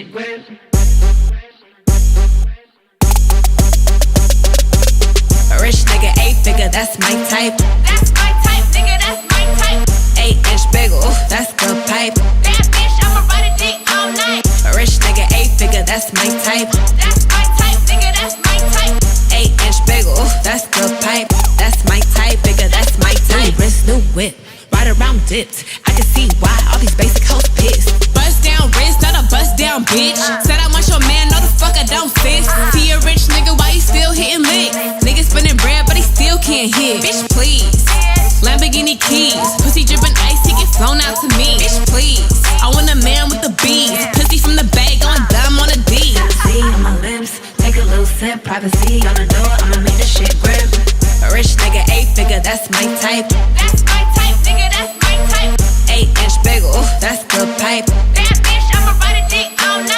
Rich nigga, 8-figure, that's my type. That's my type, nigga, that's my type. 8-inch bagel, that's good pipe. Bad bitch, I'ma ride a dick all night. Rich nigga, 8-figure, that's my type. That's my type, nigga, that's my type. 8-inch bagel, that's good pipe. That's my type, nigga, that's my type. New wrist, new whip, ride around dipped. I can see why all these basic hoes pissed. Bust down wrist, not a bust down bitch. Said I want your man, no the fuck I don't fit. See a rich nigga, why you still hitting licks? Nigga spinning bread, but he still can't hit. Bitch, please. Lamborghini keys, pussy dripping ice, he get flown out to me. Bitch, please. I want a man with the bees, pussy from the bag, going dumb on a D. See on my lips, take a little sip, privacy on